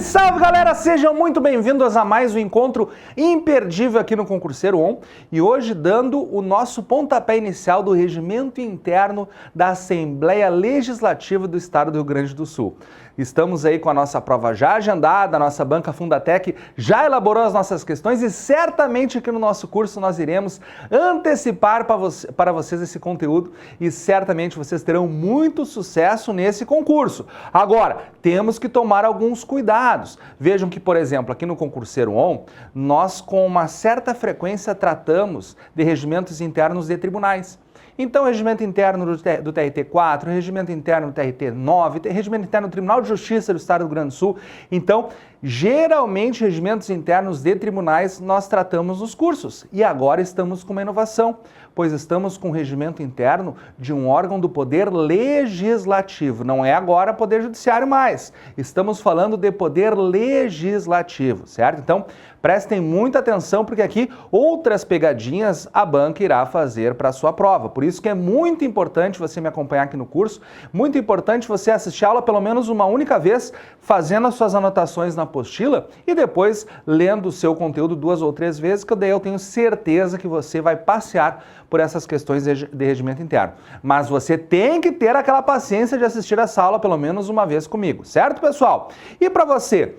Salve, salve galera! Sejam muito bem-vindos a mais um encontro imperdível aqui no Concurseiro On e hoje dando o nosso pontapé inicial do regimento interno da Assembleia Legislativa do Estado do Rio Grande do Sul. Estamos aí com a nossa prova já agendada, a nossa banca Fundatec já elaborou as nossas questões e certamente aqui no nosso curso nós iremos antecipar para vocês esse conteúdo e certamente vocês terão muito sucesso nesse concurso. Agora, temos que tomar alguns cuidados. Vejam que, por exemplo, aqui no Concurseiro On, nós com uma certa frequência tratamos de regimentos internos de tribunais. Então, regimento interno do TRT 4, regimento interno do TRT 9, regimento interno do Tribunal de Justiça do Estado do Rio Grande do Sul. Então, geralmente, regimentos internos de tribunais nós tratamos nos cursos. E agora estamos com uma inovação, pois estamos com o regimento interno de um órgão do Poder Legislativo. Não é agora Poder Judiciário mais. Estamos falando de Poder Legislativo, certo? Então, prestem muita atenção, porque aqui outras pegadinhas a banca irá fazer para a sua prova. Por isso que é muito importante você me acompanhar aqui no curso, muito importante você assistir a aula pelo menos uma única vez, fazendo as suas anotações na apostila e depois lendo o seu conteúdo 2 ou 3 vezes, que daí eu tenho certeza que você vai passear por essas questões de regimento interno. Mas você tem que ter aquela paciência de assistir essa aula pelo menos uma vez comigo, certo, pessoal? E para você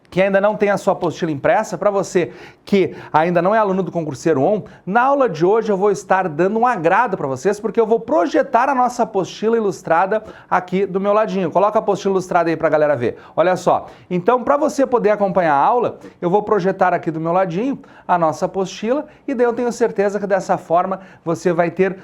que ainda não tem a sua apostila impressa, para você que ainda não é aluno do Concurseiro On, na aula de hoje eu vou estar dando um agrado para vocês, porque eu vou projetar a nossa apostila ilustrada aqui do meu ladinho. Coloca a apostila ilustrada aí para a galera ver. Olha só, então para você poder acompanhar a aula, eu vou projetar aqui do meu ladinho a nossa apostila e daí eu tenho certeza que dessa forma você vai ter,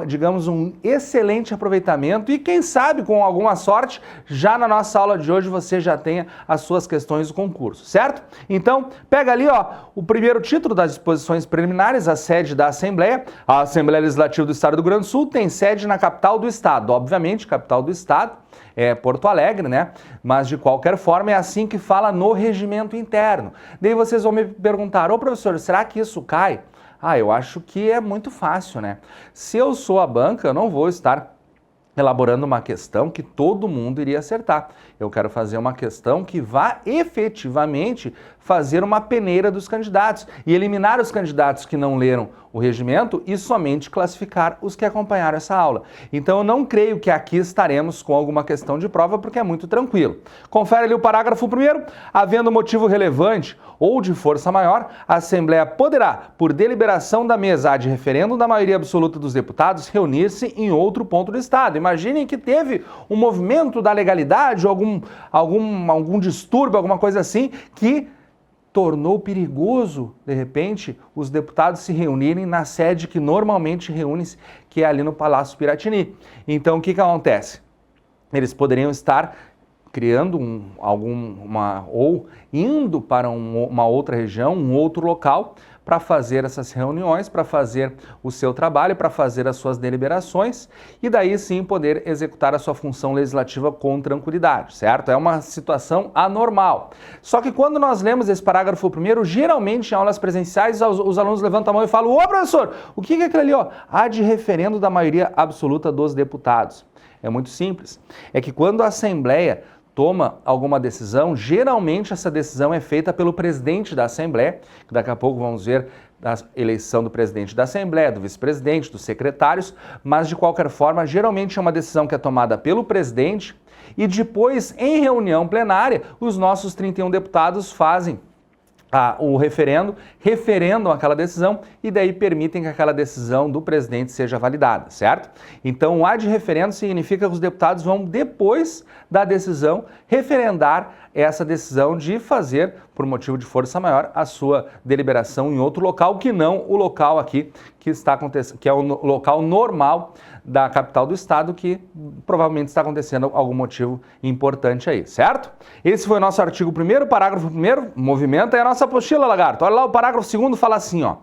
digamos, um excelente aproveitamento e quem sabe, com alguma sorte, já na nossa aula de hoje você já tenha as suas questões do concurso. Certo? Então, pega ali, ó, o primeiro título das disposições preliminares, a sede da Assembleia. A Assembleia Legislativa do Estado do Rio Grande do Sul tem sede na capital do Estado. Obviamente, capital do Estado é Porto Alegre, né? Mas, de qualquer forma, é assim que fala no regimento interno. Daí vocês vão me perguntar, ô professor, será que isso cai? Ah, eu acho que é muito fácil, né? Se eu sou a banca, eu não vou estar elaborando uma questão que todo mundo iria acertar. Eu quero fazer uma questão que vá efetivamente fazer uma peneira dos candidatos e eliminar os candidatos que não leram o regimento e somente classificar os que acompanharam essa aula. Então eu não creio que aqui estaremos com alguma questão de prova porque é muito tranquilo. Confere ali o parágrafo 1º. Havendo motivo relevante ou de força maior, a Assembleia poderá, por deliberação da mesa ad referendo da maioria absoluta dos deputados, reunir-se em outro ponto do Estado. Imaginem que teve um movimento da legalidade, algum distúrbio, alguma coisa assim, que tornou perigoso, de repente, os deputados se reunirem na sede que normalmente reúne-se, que é ali no Palácio Piratini. Então, o que acontece? Eles poderiam estar criando ou indo para uma outra região, um outro local, para fazer essas reuniões, para fazer o seu trabalho, para fazer as suas deliberações e daí sim poder executar a sua função legislativa com tranquilidade, certo? É uma situação anormal. Só que quando nós lemos esse parágrafo 1º, geralmente em aulas presenciais os alunos levantam a mão e falam: ô professor, o que é aquilo ali, ó? Ad referendo da maioria absoluta dos deputados. É muito simples. É que quando a Assembleia toma alguma decisão, geralmente essa decisão é feita pelo presidente da Assembleia, que daqui a pouco vamos ver a eleição do presidente da Assembleia, do vice-presidente, dos secretários, mas de qualquer forma, geralmente é uma decisão que é tomada pelo presidente e depois, em reunião plenária, os nossos 31 deputados fazem o referendam aquela decisão e daí permitem que aquela decisão do presidente seja validada, certo? Então, o ad referendo significa que os deputados vão, depois da decisão, referendar essa decisão de fazer, por motivo de força maior, a sua deliberação em outro local, que não o local aqui que está acontecendo, que é o local normal da capital do estado, que provavelmente está acontecendo algum motivo importante aí, certo? Esse foi o nosso artigo 1º, parágrafo 1º, movimenta aí a nossa apostila, lagarto. Olha lá, o parágrafo 2º fala assim, ó.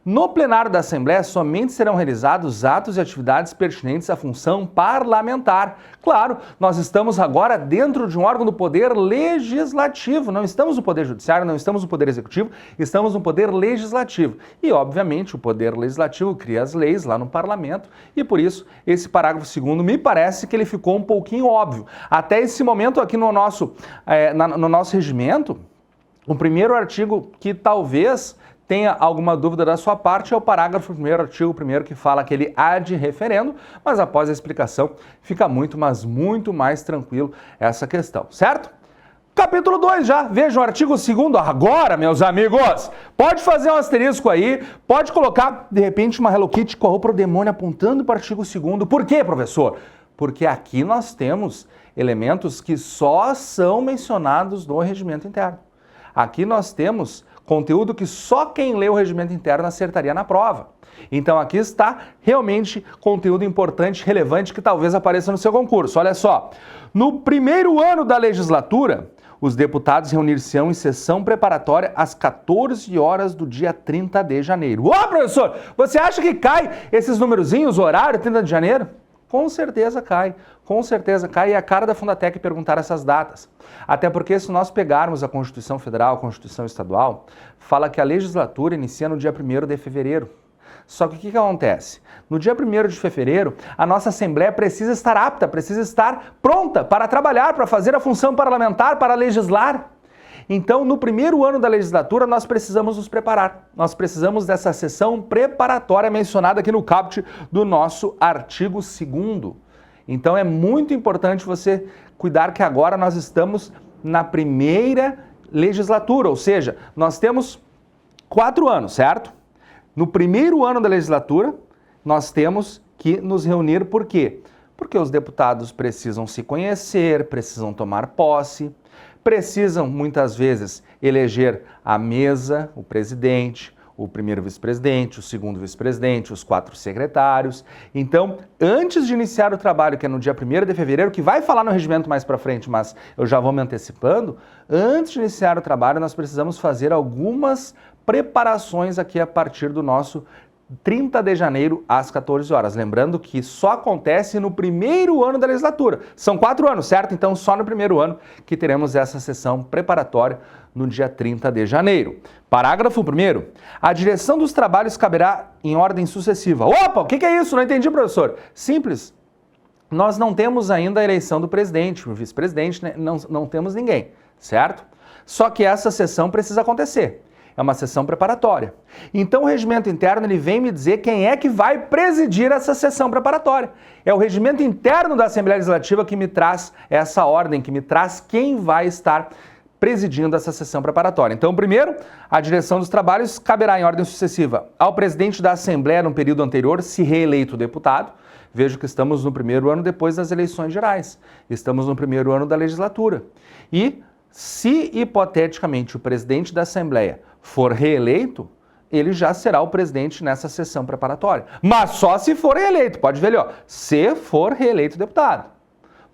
No plenário da Assembleia, somente serão realizados atos e atividades pertinentes à função parlamentar. Claro, nós estamos agora dentro de um órgão do Poder Legislativo, não estamos no Poder Judiciário, não estamos no Poder Executivo, estamos no Poder Legislativo. E, obviamente, o Poder Legislativo cria as leis lá no Parlamento e, por isso, esse parágrafo 2º me parece que ele ficou um pouquinho óbvio. Até esse momento aqui no nosso regimento, o primeiro artigo que talvez tenha alguma dúvida da sua parte é o parágrafo 1º, artigo 1º, que fala que ele há de referendo, mas após a explicação fica muito, mas muito mais tranquilo essa questão, certo? Capítulo 2 já, veja o artigo 2º agora, meus amigos. Pode fazer um asterisco aí, pode colocar, de repente, uma Hello Kitty com a roupa do demônio apontando para o artigo 2º. Por quê, professor? Porque aqui nós temos elementos que só são mencionados no regimento interno. Aqui nós temos conteúdo que só quem lê o regimento interno acertaria na prova. Então aqui está realmente conteúdo importante, relevante, que talvez apareça no seu concurso. Olha só, no primeiro ano da legislatura, os deputados reunir-se-ão em sessão preparatória às 14 horas do dia 30 de janeiro. Ô, professor, você acha que cai esses numerozinhos, horário, 30 de janeiro? Com certeza cai, e é a cara da Fundatec perguntar essas datas. Até porque se nós pegarmos a Constituição Federal, a Constituição Estadual, fala que a legislatura inicia no dia 1º de fevereiro. Só que o que acontece? No dia 1º de fevereiro, a nossa Assembleia precisa estar apta, precisa estar pronta para trabalhar, para fazer a função parlamentar, para legislar. Então, no primeiro ano da legislatura, nós precisamos nos preparar. Nós precisamos dessa sessão preparatória mencionada aqui no caput do nosso artigo 2º. Então, é muito importante você cuidar que agora nós estamos na primeira legislatura, ou seja, nós temos 4 anos, certo? No primeiro ano da legislatura, nós temos que nos reunir por quê? Porque os deputados precisam se conhecer, precisam tomar posse, precisam, muitas vezes, eleger a mesa, o presidente, o primeiro vice-presidente, o segundo vice-presidente, os 4 secretários. Então, antes de iniciar o trabalho, que é no dia 1º de fevereiro, que vai falar no regimento mais para frente, mas eu já vou me antecipando, antes de iniciar o trabalho, nós precisamos fazer algumas preparações aqui a partir do nosso 30 de janeiro às 14 horas. Lembrando que só acontece no primeiro ano da legislatura. São 4 anos, certo? Então, só no primeiro ano que teremos essa sessão preparatória no dia 30 de janeiro. Parágrafo 1º. A direção dos trabalhos caberá em ordem sucessiva. Opa, o que é isso? Não entendi, professor. Simples. Nós não temos ainda a eleição do presidente, o vice-presidente, né? Não temos ninguém, certo? Só que essa sessão precisa acontecer. É uma sessão preparatória. Então o regimento interno ele vem me dizer quem é que vai presidir essa sessão preparatória. É o regimento interno da Assembleia Legislativa que me traz essa ordem, que me traz quem vai estar presidindo essa sessão preparatória. Então, primeiro, a direção dos trabalhos caberá em ordem sucessiva ao presidente da Assembleia no período anterior, se reeleito o deputado. Vejo que estamos no primeiro ano depois das eleições gerais. Estamos no primeiro ano da legislatura. E, se hipoteticamente o presidente da Assembleia for reeleito, ele já será o presidente nessa sessão preparatória. Mas só se for reeleito, pode ver ali, ó, se for reeleito deputado.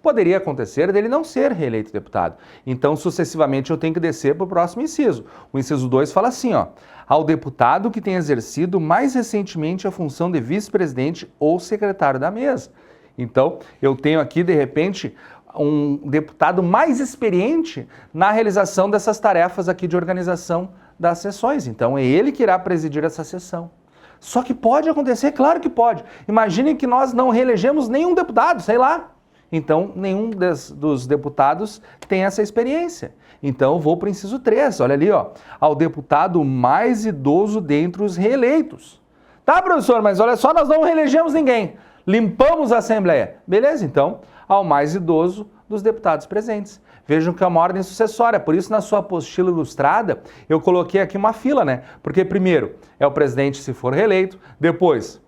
Poderia acontecer dele não ser reeleito deputado. Então, sucessivamente, eu tenho que descer para o próximo inciso. O inciso 2 fala assim, ó, ao deputado que tenha exercido mais recentemente a função de vice-presidente ou secretário da mesa. Então, eu tenho aqui, de repente, um deputado mais experiente na realização dessas tarefas aqui de organização das sessões. Então, é ele que irá presidir essa sessão. Só que pode acontecer? Claro que pode. Imaginem que nós não reelegemos nenhum deputado, sei lá. Então, nenhum dos deputados tem essa experiência. Então, eu vou para o inciso 3, olha ali, ó, ao deputado mais idoso dentre os reeleitos. Tá, professor, mas olha só, nós não reelegemos ninguém. Limpamos a Assembleia. Beleza, então, ao mais idoso dos deputados presentes. Vejam que é uma ordem sucessória, por isso na sua apostila ilustrada eu coloquei aqui uma fila, né? Porque primeiro é o presidente se for reeleito, depois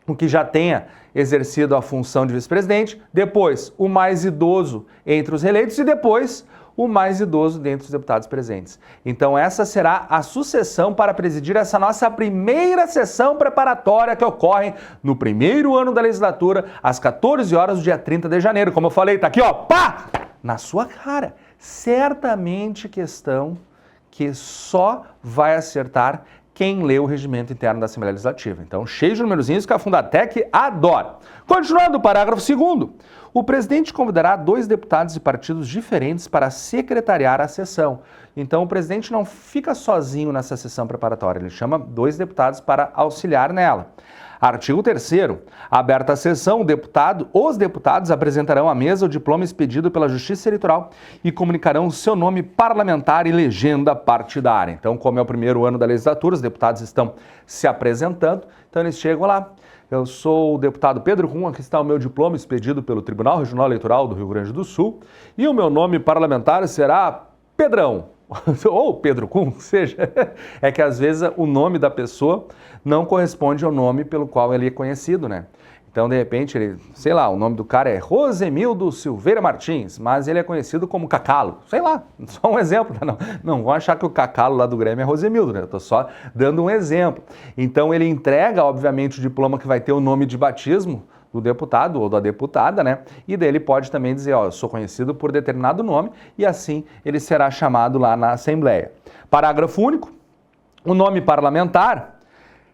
o que já tenha exercido a função de vice-presidente, depois o mais idoso entre os reeleitos e depois o mais idoso dentre os deputados presentes. Então essa será a sucessão para presidir essa nossa primeira sessão preparatória que ocorre no primeiro ano da legislatura, às 14 horas do dia 30 de janeiro. Como eu falei, tá aqui, ó, pá! Na sua cara. Certamente questão que só vai acertar quem lê o regimento interno da Assembleia Legislativa. Então, cheio de numerozinhos que a Fundatec adora. Continuando o parágrafo 2º. O presidente convidará 2 deputados de partidos diferentes para secretariar a sessão. Então, o presidente não fica sozinho nessa sessão preparatória, ele chama 2 deputados para auxiliar nela. Artigo 3º. Aberta a sessão, os deputados apresentarão à mesa o diploma expedido pela Justiça Eleitoral e comunicarão o seu nome parlamentar e legenda partidária. Então, como é o primeiro ano da legislatura, os deputados estão se apresentando, então eles chegam lá. Eu sou o deputado Pedro Kuhn, aqui está o meu diploma expedido pelo Tribunal Regional Eleitoral do Rio Grande do Sul e o meu nome parlamentar será Pedrão. Ou Pedro Kuhn, seja, é que às vezes o nome da pessoa não corresponde ao nome pelo qual ele é conhecido, né? Então, de repente, ele, sei lá, o nome do cara é Rosemildo Silveira Martins, mas ele é conhecido como Cacalo. Sei lá, só um exemplo. Não vão achar que o Cacalo lá do Grêmio é Rosemildo, né? Eu tô só dando um exemplo. Então, ele entrega, obviamente, o diploma que vai ter o nome de batismo do deputado ou da deputada, né? E daí ele pode também dizer, ó, eu sou conhecido por determinado nome, e assim ele será chamado lá na Assembleia. Parágrafo único. O nome parlamentar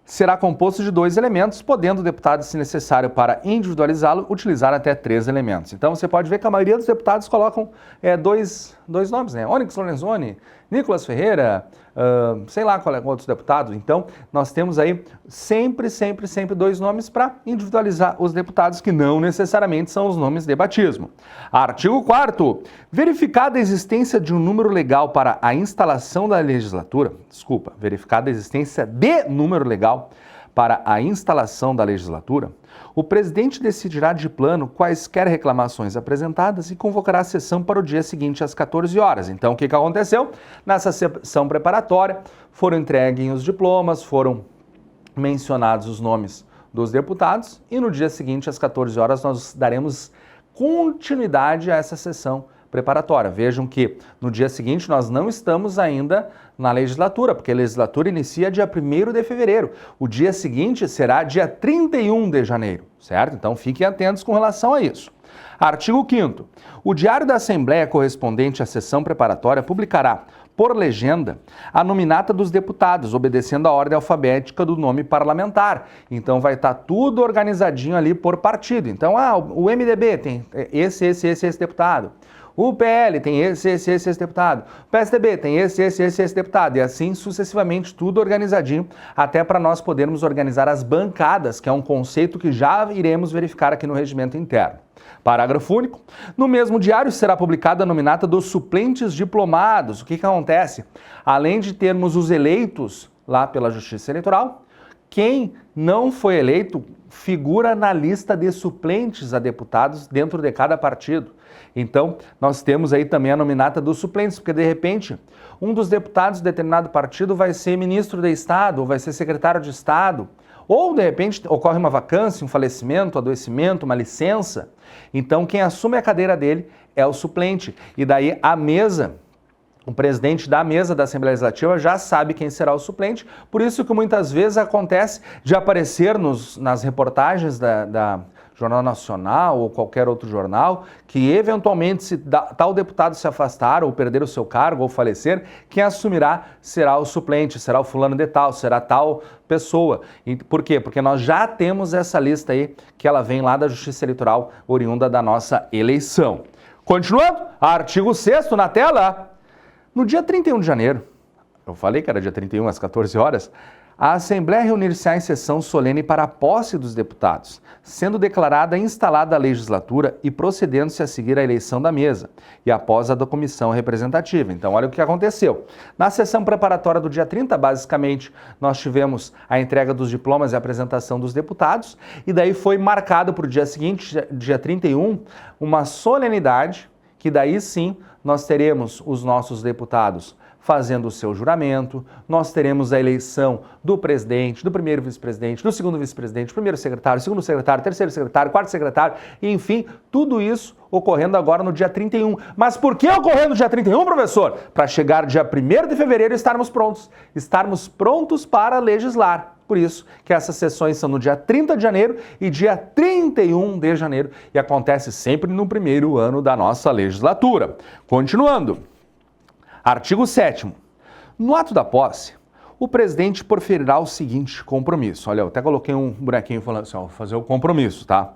será composto de 2 elementos, podendo o deputado, se necessário para individualizá-lo, utilizar até 3 elementos. Então você pode ver que a maioria dos deputados colocam dois nomes, né? Onyx Lorenzoni, Nicolas Ferreira, sei lá qual é outros deputados. Então nós temos aí sempre 2 nomes para individualizar os deputados, que não necessariamente são os nomes de batismo. Artigo 4º. Verificada a existência de um número legal para a instalação da legislatura, verificada a existência de número legal para a instalação da legislatura, o presidente decidirá de plano quaisquer reclamações apresentadas e convocará a sessão para o dia seguinte às 14 horas. Então, o que aconteceu? Nessa sessão preparatória, foram entregues os diplomas, foram mencionados os nomes dos deputados e no dia seguinte, às 14 horas, nós daremos continuidade a essa sessão preparatória. Vejam que no dia seguinte nós não estamos ainda na legislatura, porque a legislatura inicia dia 1º de fevereiro. O dia seguinte será dia 31 de janeiro, certo? Então fiquem atentos com relação a isso. Artigo 5º. O Diário da Assembleia correspondente à sessão preparatória publicará, por legenda, a nominata dos deputados, obedecendo a ordem alfabética do nome parlamentar. Então vai estar tudo organizadinho ali por partido. Então, o MDB tem esse deputado. O PL tem esse deputado. O PSDB tem esse deputado. E assim sucessivamente, tudo organizadinho, até para nós podermos organizar as bancadas, que é um conceito que já iremos verificar aqui no regimento interno. Parágrafo único. No mesmo diário será publicada a nominata dos suplentes diplomados. O que acontece? Além de termos os eleitos lá pela Justiça Eleitoral, quem não foi eleito figura na lista de suplentes a deputados dentro de cada partido. Então, nós temos aí também a nominata dos suplentes, porque de repente, um dos deputados de determinado partido vai ser ministro de Estado, ou vai ser secretário de Estado, ou de repente ocorre uma vacância, um falecimento, um adoecimento, uma licença. Então, quem assume a cadeira dele é o suplente. E daí a mesa, o presidente da mesa da Assembleia Legislativa já sabe quem será o suplente, por isso que muitas vezes acontece de aparecer nas reportagens da Jornal Nacional ou qualquer outro jornal, que eventualmente, se tal deputado se afastar ou perder o seu cargo ou falecer, quem assumirá será o suplente, será o fulano de tal, será tal pessoa. E por quê? Porque nós já temos essa lista aí, que ela vem lá da Justiça Eleitoral, oriunda da nossa eleição. Continuando, artigo 6º na tela. No dia 31 de janeiro, eu falei que era dia 31 às 14 horas, a Assembleia reunir-se-á em sessão solene para a posse dos deputados, sendo declarada instalada a legislatura e procedendo-se a seguir a eleição da mesa, e após a da comissão representativa. Então, olha o que aconteceu. Na sessão preparatória do dia 30, basicamente, nós tivemos a entrega dos diplomas e a apresentação dos deputados, e daí foi marcado para o dia seguinte, dia 31, uma solenidade, que daí sim nós teremos os nossos deputados fazendo o seu juramento, nós teremos a eleição do presidente, do primeiro vice-presidente, do segundo vice-presidente, primeiro secretário, segundo secretário, terceiro secretário, quarto secretário, e, enfim, tudo isso ocorrendo agora no dia 31. Mas por que ocorrendo no dia 31, professor? Para chegar dia 1º de fevereiro e estarmos prontos para legislar. Por isso que essas sessões são no dia 30 de janeiro e dia 31 de janeiro e acontece sempre no primeiro ano da nossa legislatura. Continuando. Artigo 7º. No ato da posse, o presidente proferirá o seguinte compromisso. Olha, eu até coloquei um bonequinho falando assim, ó, vou fazer o compromisso, tá?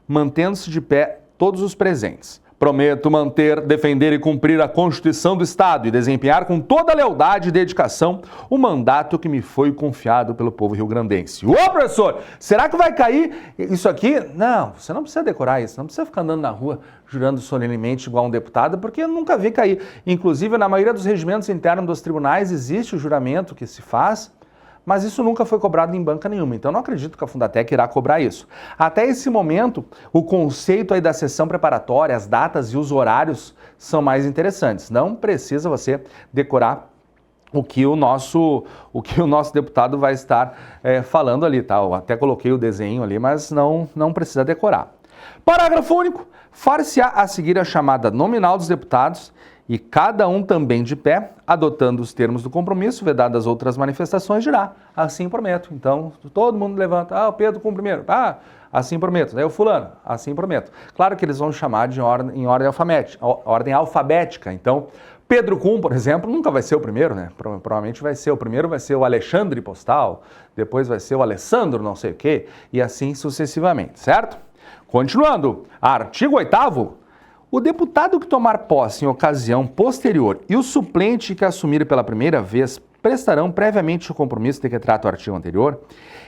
Mantendo-se de pé todos os presentes. Prometo manter, defender e cumprir a Constituição do Estado e desempenhar com toda lealdade e dedicação o mandato que me foi confiado pelo povo rio-grandense. Ô, professor, será que vai cair isso aqui? Não, você não precisa decorar isso, não precisa ficar andando na rua jurando solenemente igual um deputado, porque eu nunca vi cair. Inclusive, na maioria dos regimentos internos dos tribunais existe o juramento que se faz, mas isso nunca foi cobrado em banca nenhuma, então não acredito que a Fundatec irá cobrar isso. Até esse momento, o conceito aí da sessão preparatória, as datas e os horários são mais interessantes. Não precisa você decorar o que o nosso deputado vai estar falando ali, tá? Eu até coloquei o desenho ali, mas não precisa decorar. Parágrafo único. Far-se-á a seguir a chamada nominal dos deputados e cada um também de pé, adotando os termos do compromisso, vedadas outras manifestações, dirá, assim prometo. Então, todo mundo levanta, o Pedro cumpre primeiro, assim prometo. Daí o fulano, assim prometo. Claro que eles vão chamar em ordem alfabética. Então, Pedro Kuhn, por exemplo, nunca vai ser o primeiro, né? Provavelmente o primeiro vai ser o Alexandre Postal, depois vai ser o Alessandro não sei o quê, e assim sucessivamente, certo? Continuando, artigo 8º. O deputado que tomar posse em ocasião posterior e o suplente que assumir pela primeira vez prestarão previamente o compromisso de que trata o artigo anterior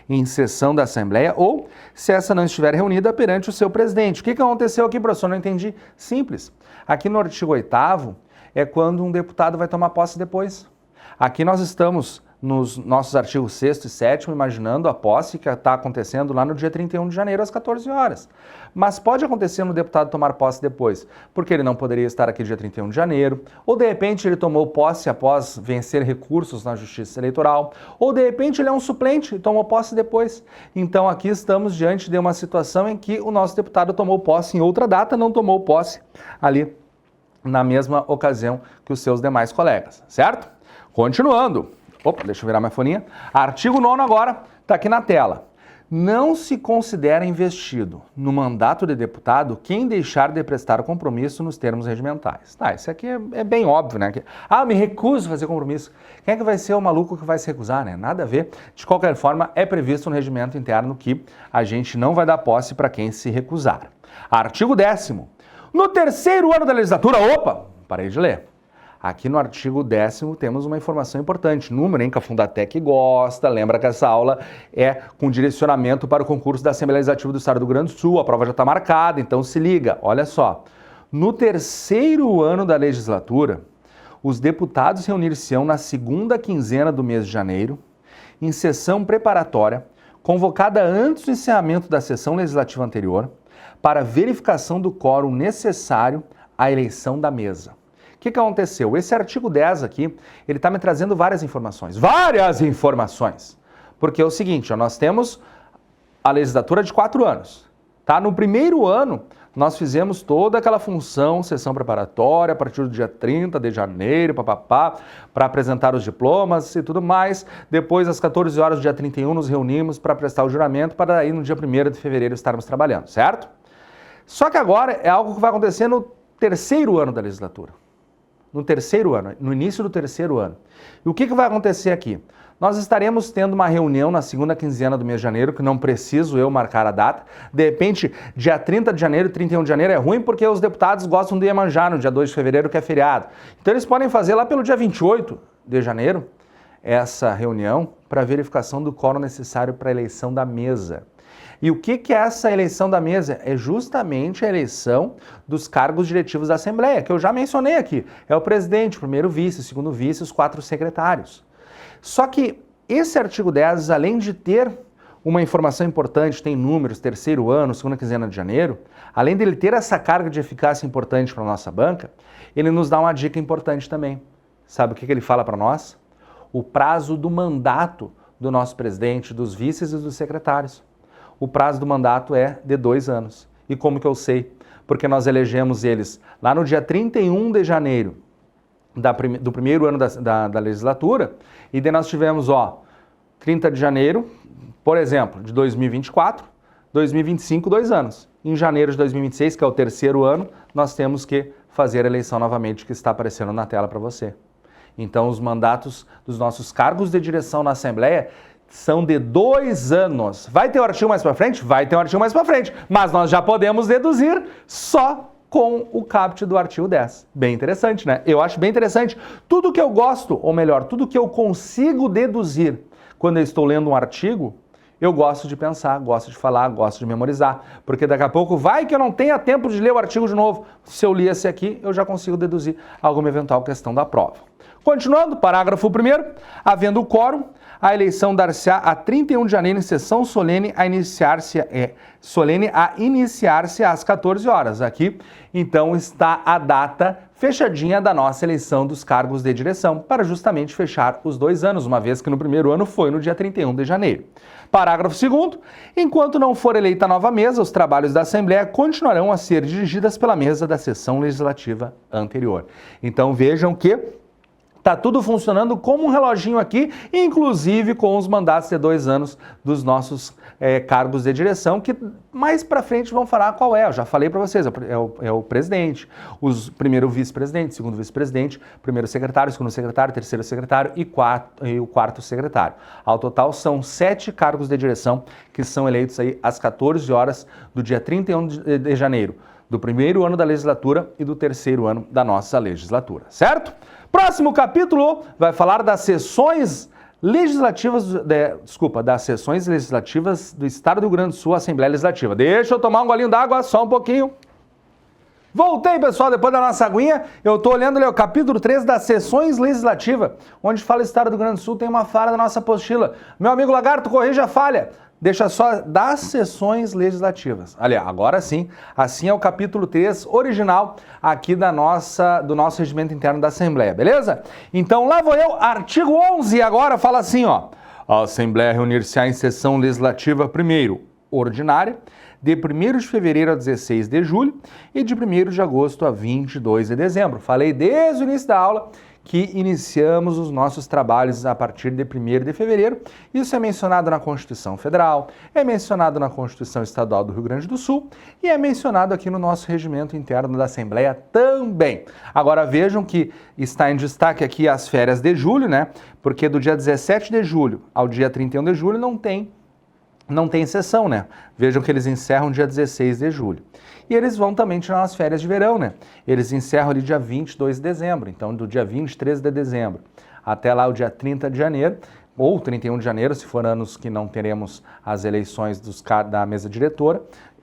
em sessão da Assembleia ou, se essa não estiver reunida, perante o seu presidente. O que aconteceu aqui, professor? Não entendi. Simples. Aqui no artigo 8º é quando um deputado vai tomar posse depois. Aqui nós estamos nos nossos artigos 6º e 7º, imaginando a posse que está acontecendo lá no dia 31 de janeiro às 14 horas. Mas pode acontecer no deputado tomar posse depois, porque ele não poderia estar aqui dia 31 de janeiro, ou de repente ele tomou posse após vencer recursos na Justiça Eleitoral, ou de repente ele é um suplente e tomou posse depois. Então aqui estamos diante de uma situação em que o nosso deputado tomou posse em outra data, não tomou posse ali na mesma ocasião que os seus demais colegas, certo? Continuando. Opa, deixa eu virar minha foninha. Artigo 9º agora, está aqui na tela. Não se considera investido no mandato de deputado quem deixar de prestar compromisso nos termos regimentais. Tá, isso aqui é bem óbvio, né? Me recuso a fazer compromisso. Quem é que vai ser o maluco que vai se recusar, né? Nada a ver. De qualquer forma, é previsto no regimento interno que a gente não vai dar posse para quem se recusar. Artigo 10º. No terceiro ano da legislatura, parei de ler. Aqui no artigo 10º temos uma informação importante, número, hein, que a Fundatec gosta, lembra que essa aula é com direcionamento para o concurso da Assembleia Legislativa do Estado do Rio Grande do Sul, a prova já está marcada, então se liga, olha só. No terceiro ano da legislatura, os deputados reunir-se-ão na segunda quinzena do mês de janeiro, em sessão preparatória, convocada antes do encerramento da sessão legislativa anterior, para verificação do quórum necessário à eleição da mesa. O que aconteceu? Esse artigo 10 aqui, ele está me trazendo várias informações. Porque é o seguinte, nós temos a legislatura de 4 anos. Tá? No primeiro ano, nós fizemos toda aquela função, sessão preparatória, a partir do dia 30 de janeiro, para apresentar os diplomas e tudo mais. Depois, às 14 horas do dia 31, nos reunimos para prestar o juramento, para aí no dia 1º de fevereiro estarmos trabalhando, certo? Só que agora é algo que vai acontecer no terceiro ano da legislatura. No terceiro ano, no início do terceiro ano. E o que vai acontecer aqui? Nós estaremos tendo uma reunião na segunda quinzena do mês de janeiro, que não preciso eu marcar a data. De repente, dia 30 de janeiro, 31 de janeiro é ruim porque os deputados gostam de Iemanjá no dia 2 de fevereiro, que é feriado. Então eles podem fazer lá pelo dia 28 de janeiro essa reunião para verificação do quórum necessário para a eleição da mesa. E o que é essa eleição da mesa? É justamente a eleição dos cargos diretivos da Assembleia, que eu já mencionei aqui. É o presidente, o primeiro vice, o segundo vice, os 4 secretários. Só que esse artigo 10, além de ter uma informação importante, tem números, terceiro ano, segunda quinzena de janeiro, além dele ter essa carga de eficácia importante para a nossa banca, ele nos dá uma dica importante também. Sabe o que ele fala para nós? O prazo do mandato do nosso presidente, dos vices e dos secretários. O prazo do mandato é de 2 anos. E como que eu sei? Porque nós elegemos eles lá no dia 31 de janeiro do primeiro ano da legislatura, e daí nós tivemos, 30 de janeiro, por exemplo, de 2024, 2025, 2 anos. Em janeiro de 2026, que é o terceiro ano, nós temos que fazer a eleição novamente, que está aparecendo na tela para você. Então, os mandatos dos nossos cargos de direção na Assembleia são de 2 anos. Vai ter um artigo mais para frente? Vai ter um artigo mais para frente, mas nós já podemos deduzir só com o caput do artigo 10. Bem interessante, né? Eu acho bem interessante. Tudo que eu gosto, ou melhor, tudo que eu consigo deduzir quando eu estou lendo um artigo, eu gosto de pensar, gosto de falar, gosto de memorizar, porque daqui a pouco vai que eu não tenha tempo de ler o artigo de novo. Se eu li esse aqui, eu já consigo deduzir alguma eventual questão da prova. Continuando, parágrafo 1º, havendo quórum, a eleição dar-se-á a 31 de janeiro em sessão solene a iniciar-se às 14 horas. Aqui, então, está a data fechadinha da nossa eleição dos cargos de direção, para justamente fechar os 2 anos, uma vez que no primeiro ano foi no dia 31 de janeiro. Parágrafo 2º, enquanto não for eleita nova mesa, os trabalhos da Assembleia continuarão a ser dirigidas pela mesa da sessão legislativa anterior. Então vejam que está tudo funcionando como um reloginho aqui, inclusive com os mandatos de 2 anos dos nossos cargos de direção, que mais para frente vão falar qual é. Eu já falei para vocês, é o presidente, os primeiro vice-presidente, segundo vice-presidente, primeiro secretário, segundo secretário, terceiro secretário e o quarto secretário. Ao total são 7 cargos de direção que são eleitos aí às 14 horas do dia 31 de janeiro, do primeiro ano da legislatura e do terceiro ano da nossa legislatura, certo? Próximo capítulo vai falar das sessões legislativas, das sessões legislativas do Estado do Rio Grande do Sul, Assembleia Legislativa. Deixa eu tomar um golinho d'água, só um pouquinho. Voltei, pessoal, depois da nossa aguinha, eu estou olhando ali o capítulo 3 das sessões legislativas, onde fala Estado do Rio Grande do Sul, tem uma falha da nossa apostila. Meu amigo Lagarto, corrija a falha. Deixa só das sessões legislativas. Aliás, agora sim, assim é o capítulo 3 original aqui do nosso regimento interno da Assembleia, beleza? Então lá vou eu, artigo 11 agora fala assim, ó. A Assembleia reunir-se-á em sessão legislativa primeiro, ordinária, de 1º de fevereiro a 16 de julho e de 1º de agosto a 22 de dezembro. Falei desde o início da aula que iniciamos os nossos trabalhos a partir de 1º de fevereiro. Isso é mencionado na Constituição Federal, é mencionado na Constituição Estadual do Rio Grande do Sul e é mencionado aqui no nosso regimento interno da Assembleia também. Agora vejam que está em destaque aqui as férias de julho, né? Porque do dia 17 de julho ao dia 31 de julho não tem sessão, né? Vejam que eles encerram dia 16 de julho. E eles vão também tirar as férias de verão, né? Eles encerram ali dia 22 de dezembro, então do dia 23 de dezembro até lá o dia 30 de janeiro, ou 31 de janeiro, se for anos que não teremos as eleições da mesa diretora,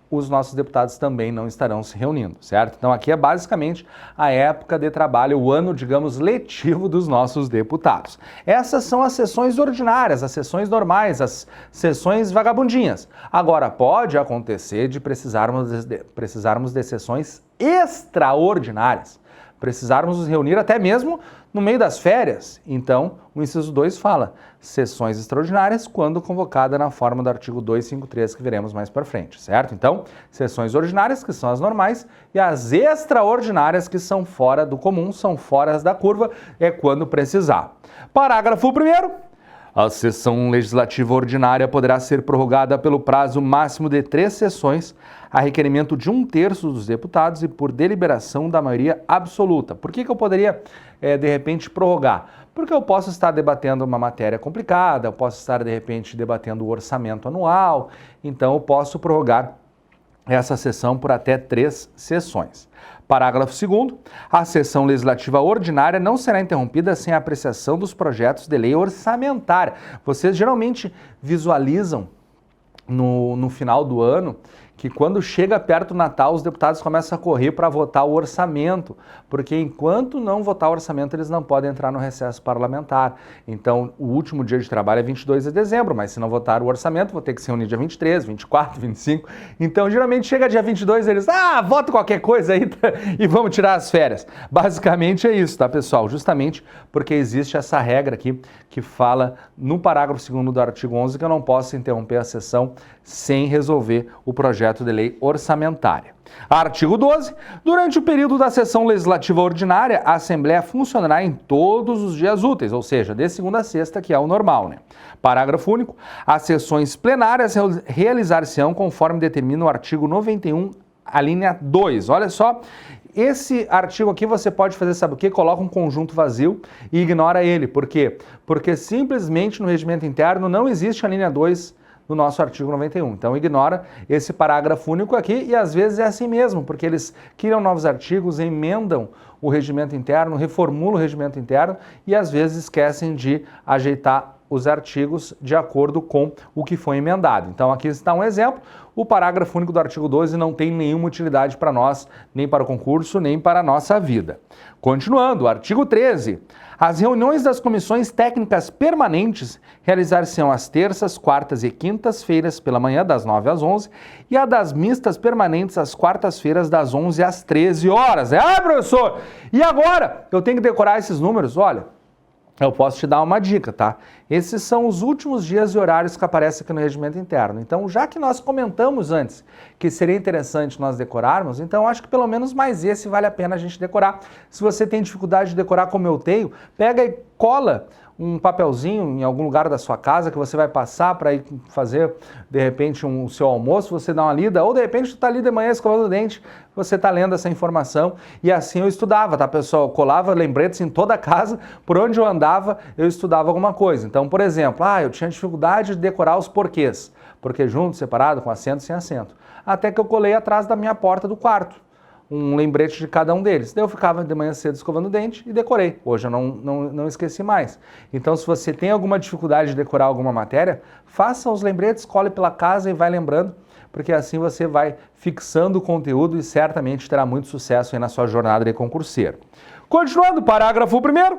os nossos deputados também não estarão se reunindo, certo? Então aqui é basicamente a época de trabalho, o ano, digamos, letivo dos nossos deputados. Essas são as sessões ordinárias, as sessões normais, as sessões vagabundinhas. Agora, pode acontecer de precisarmos de sessões extraordinárias, precisarmos nos reunir até mesmo no meio das férias. Então, o inciso 2 fala sessões extraordinárias quando convocada na forma do artigo 253 que veremos mais para frente, certo? Então, sessões ordinárias, que são as normais, e as extraordinárias, que são fora do comum, são fora da curva, é quando precisar. Parágrafo 1º. A sessão legislativa ordinária poderá ser prorrogada pelo prazo máximo de 3 sessões, a requerimento de 1/3 dos deputados e por deliberação da maioria absoluta. Por que eu poderia, de repente, prorrogar? Porque eu posso estar debatendo uma matéria complicada, eu posso estar, de repente, debatendo o orçamento anual, então eu posso prorrogar essa sessão por até 3 sessões. Parágrafo 2º. A sessão legislativa ordinária não será interrompida sem a apreciação dos projetos de lei orçamentária. Vocês geralmente visualizam no final do ano que quando chega perto do Natal, os deputados começam a correr para votar o orçamento, porque enquanto não votar o orçamento, eles não podem entrar no recesso parlamentar. Então, o último dia de trabalho é 22 de dezembro, mas se não votar o orçamento, vou ter que se reunir dia 23, 24, 25. Então, geralmente, chega dia 22, eles, vota qualquer coisa aí e vamos tirar as férias. Basicamente é isso, tá, pessoal? Justamente porque existe essa regra aqui que fala no parágrafo 2º do artigo 11 que eu não posso interromper a sessão sem resolver o projeto de lei orçamentária. Artigo 12. Durante o período da sessão legislativa ordinária, a Assembleia funcionará em todos os dias úteis, ou seja, de segunda a sexta, que é o normal, né? Parágrafo único. As sessões plenárias realizar-se-ão conforme determina o artigo 91, a linha 2. Olha só, esse artigo aqui você pode fazer, sabe o quê? Coloca um conjunto vazio e ignora ele. Por quê? Porque simplesmente no regimento interno não existe a linha 2 no nosso artigo 91. Então ignora esse parágrafo único aqui e às vezes é assim mesmo, porque eles criam novos artigos, emendam o regimento interno, reformulam o regimento interno e às vezes esquecem de ajeitar os artigos de acordo com o que foi emendado. Então aqui está um exemplo. O parágrafo único do artigo 12 não tem nenhuma utilidade para nós, nem para o concurso, nem para a nossa vida. Continuando, artigo 13. As reuniões das comissões técnicas permanentes realizar-se-ão às terças, quartas e quintas-feiras pela manhã das 9 às 11 e a das mistas permanentes às quartas-feiras das 11 às 13 horas. Professor, e agora? Eu tenho que decorar esses números? Olha, eu posso te dar uma dica, tá? Esses são os últimos dias e horários que aparecem aqui no regimento interno. Então, já que nós comentamos antes que seria interessante nós decorarmos, então acho que pelo menos mais esse vale a pena a gente decorar. Se você tem dificuldade de decorar como eu tenho, pega e cola um papelzinho em algum lugar da sua casa que você vai passar para ir fazer, de repente, o seu almoço, você dá uma lida, ou de repente você está ali de manhã escovando o dente, você está lendo essa informação, e assim eu estudava, tá, pessoal? Eu colava lembretes em toda a casa, por onde eu andava, eu estudava alguma coisa. Então, por exemplo, eu tinha dificuldade de decorar os porquês, porque junto, separado, com acento, sem acento, até que eu colei atrás da minha porta do quarto um lembrete de cada um deles. Daí eu ficava de manhã cedo escovando o dente e decorei. Hoje eu não esqueci mais. Então, se você tem alguma dificuldade de decorar alguma matéria, faça os lembretes, cole pela casa e vai lembrando, porque assim você vai fixando o conteúdo e certamente terá muito sucesso aí na sua jornada de concurseiro. Continuando, parágrafo 1º.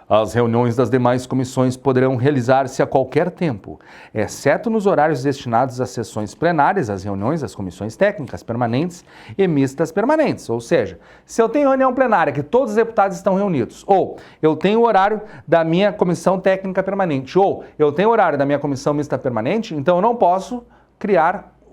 As reuniões das demais comissões poderão realizar-se a qualquer tempo, exceto nos horários destinados às sessões plenárias, às reuniões das comissões técnicas permanentes e mistas permanentes. Ou seja, se eu tenho reunião plenária que todos os deputados estão reunidos, ou eu tenho o horário da minha comissão técnica permanente, ou eu tenho o horário da minha comissão mista permanente, então eu não posso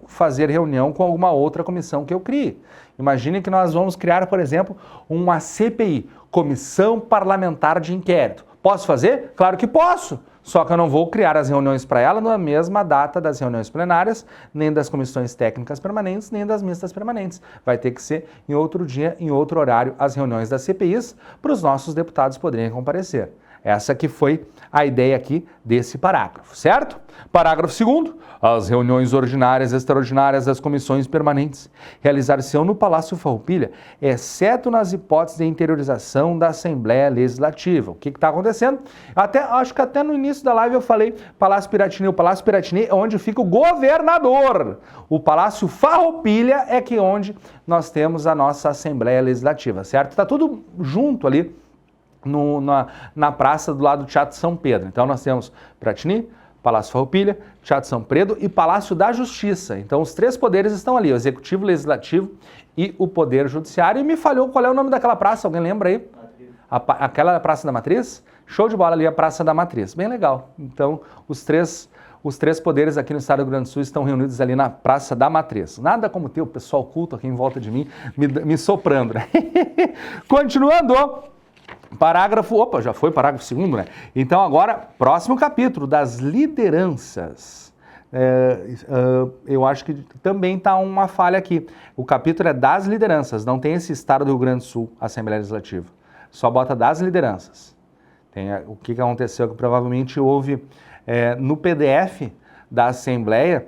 fazer reunião com alguma outra comissão que eu crie. Imagine que nós vamos criar, por exemplo, uma CPI, Comissão Parlamentar de Inquérito. Posso fazer? Claro que posso, só que eu não vou criar as reuniões para ela na mesma data das reuniões plenárias, nem das comissões técnicas permanentes, nem das mistas permanentes. Vai ter que ser em outro dia, em outro horário, as reuniões das CPIs, para os nossos deputados poderem comparecer. Essa que foi a ideia aqui desse parágrafo, certo? Parágrafo 2º. As reuniões ordinárias e extraordinárias das comissões permanentes realizar-se-ão no Palácio Farroupilha, exceto nas hipóteses de interiorização da Assembleia Legislativa. O que está acontecendo? Acho que até no início da live eu falei Palácio Piratini. O Palácio Piratini é onde fica o governador. O Palácio Farroupilha é que onde nós temos a nossa Assembleia Legislativa, certo? Está tudo junto ali na praça do lado do Teatro São Pedro. Então nós temos Piratini, Palácio Farroupilha, Teatro São Pedro e Palácio da Justiça. Então os três poderes estão ali, o Executivo, o Legislativo e o Poder Judiciário. E me falhou qual é o nome daquela praça, alguém lembra aí? Aquela Praça da Matriz? Show de bola ali, a Praça da Matriz. Bem legal. Então os três poderes aqui no estado do Rio Grande do Sul estão reunidos ali na Praça da Matriz. Nada como ter o pessoal culto aqui em volta de mim, me soprando, né? Continuando. Já foi parágrafo 2º, né? Então agora, próximo capítulo, das lideranças. Eu acho que também está uma falha aqui. O capítulo é das lideranças, não tem esse estado do Rio Grande do Sul, Assembleia Legislativa. Só bota das lideranças. O que aconteceu que provavelmente houve no PDF da Assembleia,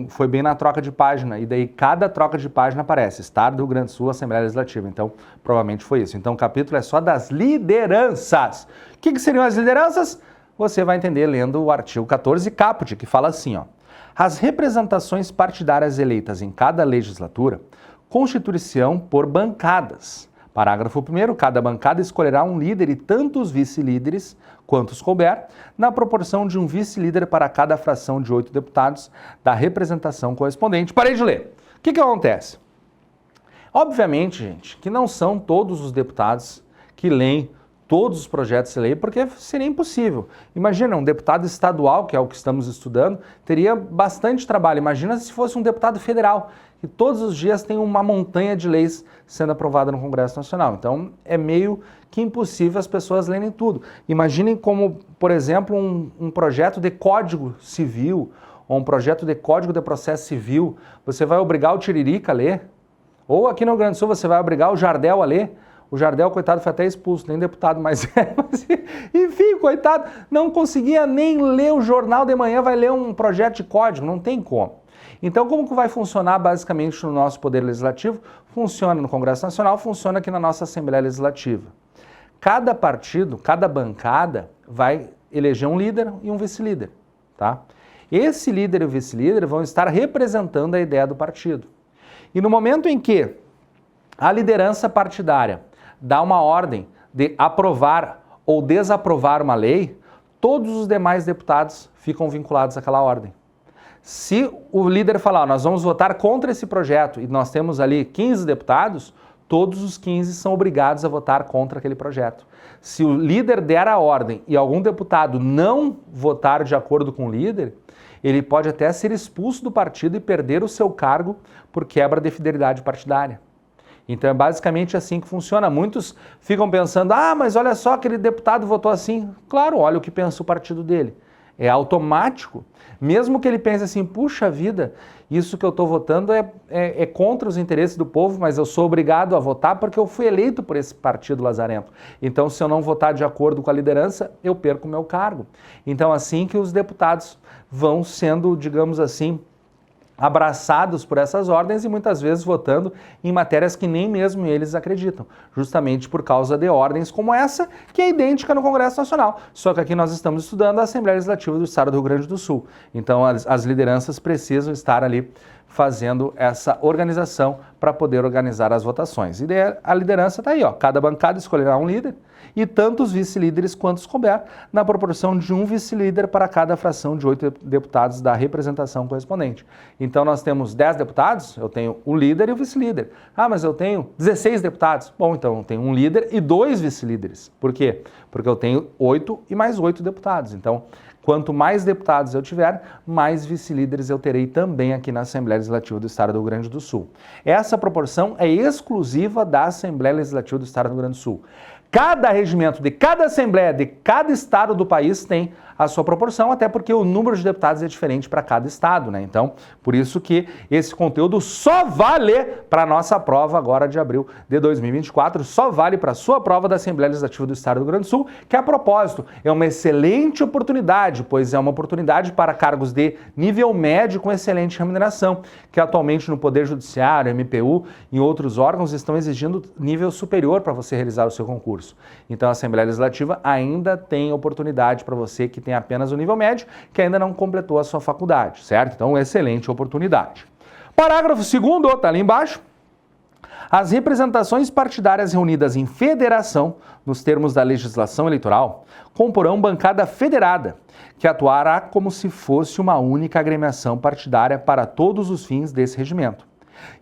foi bem na troca de página, e daí cada troca de página aparece, Estado do Rio Grande do Sul, Assembleia Legislativa, então provavelmente foi isso. Então o capítulo é só das lideranças. O que seriam as lideranças? Você vai entender lendo o artigo 14 caput, que fala assim, ó: as representações partidárias eleitas em cada legislatura constituir-se-ão por bancadas. Parágrafo 1º, cada bancada escolherá um líder e tantos vice-líderes quantos couber, na proporção de um vice-líder para cada fração de 8 deputados da representação correspondente. Parei de ler. O que acontece? Obviamente, gente, que não são todos os deputados que leem todos os projetos de lei, porque seria impossível. Imagina, um deputado estadual, que é o que estamos estudando, teria bastante trabalho. Imagina se fosse um deputado federal, que todos os dias tem uma montanha de leis sendo aprovada no Congresso Nacional. Então, é meio que impossível as pessoas lerem tudo. Imaginem como, por exemplo, um projeto de Código Civil, ou um projeto de Código de Processo Civil. Você vai obrigar o Tiririca a ler? Ou aqui no Rio Grande do Sul você vai obrigar o Jardel a ler. O Jardel, coitado, foi até expulso, nem deputado mais é. Enfim, coitado, não conseguia nem ler o jornal de manhã, vai ler um projeto de código, não tem como. Então, como que vai funcionar basicamente no nosso Poder Legislativo? Funciona no Congresso Nacional, funciona aqui na nossa Assembleia Legislativa. Cada partido, cada bancada vai eleger um líder e um vice-líder, tá? Esse líder e o vice-líder vão estar representando a ideia do partido. E no momento em que a liderança partidária dá uma ordem de aprovar ou desaprovar uma lei, todos os demais deputados ficam vinculados àquela ordem. Se o líder falar, nós vamos votar contra esse projeto e nós temos ali 15 deputados, todos os 15 são obrigados a votar contra aquele projeto. Se o líder der a ordem e algum deputado não votar de acordo com o líder, ele pode até ser expulso do partido e perder o seu cargo por quebra de fidelidade partidária. Então é basicamente assim que funciona. Muitos ficam pensando, mas olha só, aquele deputado votou assim. Claro, olha o que pensa o partido dele. É automático. Mesmo que ele pense assim, puxa vida, isso que eu estou votando é contra os interesses do povo, mas eu sou obrigado a votar porque eu fui eleito por esse partido lazarento. Então, se eu não votar de acordo com a liderança, eu perco o meu cargo. Então, assim que os deputados vão sendo, digamos assim, abraçados por essas ordens e muitas vezes votando em matérias que nem mesmo eles acreditam, justamente por causa de ordens como essa, que é idêntica no Congresso Nacional, só que aqui nós estamos estudando a Assembleia Legislativa do Estado do Rio Grande do Sul. Então as lideranças precisam estar ali fazendo essa organização para poder organizar as votações. E daí a liderança está aí, ó, cada bancada escolherá um líder e tantos vice-líderes quantos couber, na proporção de um vice-líder para cada fração de 8 deputados da representação correspondente. Então nós temos 10 deputados, eu tenho o líder e o vice-líder. Mas eu tenho 16 deputados. Bom, então eu tenho um líder e 2 vice-líderes. Por quê? Porque eu tenho 8 e mais 8 deputados. Então, quanto mais deputados eu tiver, mais vice-líderes eu terei também aqui na Assembleia Legislativa do Estado do Rio Grande do Sul. Essa proporção é exclusiva da Assembleia Legislativa do Estado do Rio Grande do Sul. Cada regimento de cada Assembleia, de cada estado do país tem a sua proporção, até porque o número de deputados é diferente para cada estado, né? Então, por isso que esse conteúdo só vale para a nossa prova agora de abril de 2024, só vale para a sua prova da Assembleia Legislativa do Estado do Rio Grande do Sul, que a propósito é uma excelente oportunidade, pois é uma oportunidade para cargos de nível médio com excelente remuneração, que atualmente no Poder Judiciário, MPU e outros órgãos estão exigindo nível superior para você realizar o seu concurso. Então a Assembleia Legislativa ainda tem oportunidade para você que tem apenas o nível médio, que ainda não completou a sua faculdade, certo? Então, excelente oportunidade. Parágrafo 2º, está ali embaixo. As representações partidárias reunidas em federação, nos termos da legislação eleitoral, comporão bancada federada, que atuará como se fosse uma única agremiação partidária para todos os fins desse regimento.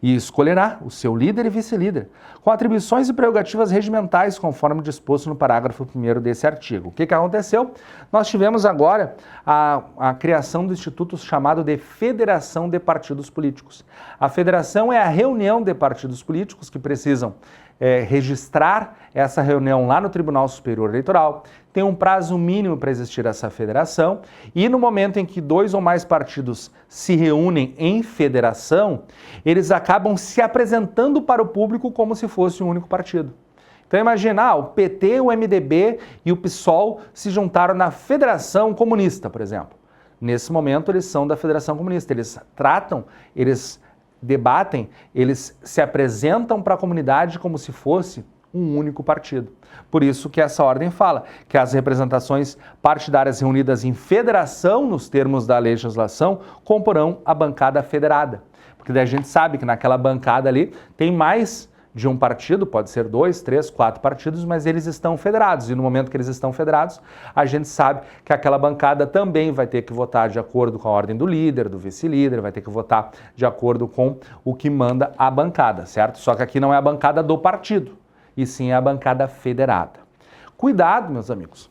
E escolherá o seu líder e vice-líder, com atribuições e prerrogativas regimentais, conforme disposto no parágrafo 1º desse artigo. O que aconteceu? Nós tivemos agora a criação do instituto chamado de Federação de Partidos Políticos. A federação é a reunião de partidos políticos que precisam registrar essa reunião lá no Tribunal Superior Eleitoral, tem um prazo mínimo para existir essa federação e no momento em que 2 ou mais partidos se reúnem em federação, eles acabam se apresentando para o público como se fosse um único partido. Então imagina, o PT, o MDB e o PSOL se juntaram na Federação Comunista, por exemplo. Nesse momento eles são da Federação Comunista, eles tratam, eles debatem, eles se apresentam para a comunidade como se fosse um único partido. Por isso que essa ordem fala que as representações partidárias reunidas em federação, nos termos da legislação, comporão a bancada federada. Porque daí a gente sabe que naquela bancada ali tem mais de um partido, pode ser 2, 3, 4 partidos, mas eles estão federados. E no momento que eles estão federados, a gente sabe que aquela bancada também vai ter que votar de acordo com a ordem do líder, do vice-líder, vai ter que votar de acordo com o que manda a bancada, certo? Só que aqui não é a bancada do partido, e sim a bancada federada. Cuidado, meus amigos,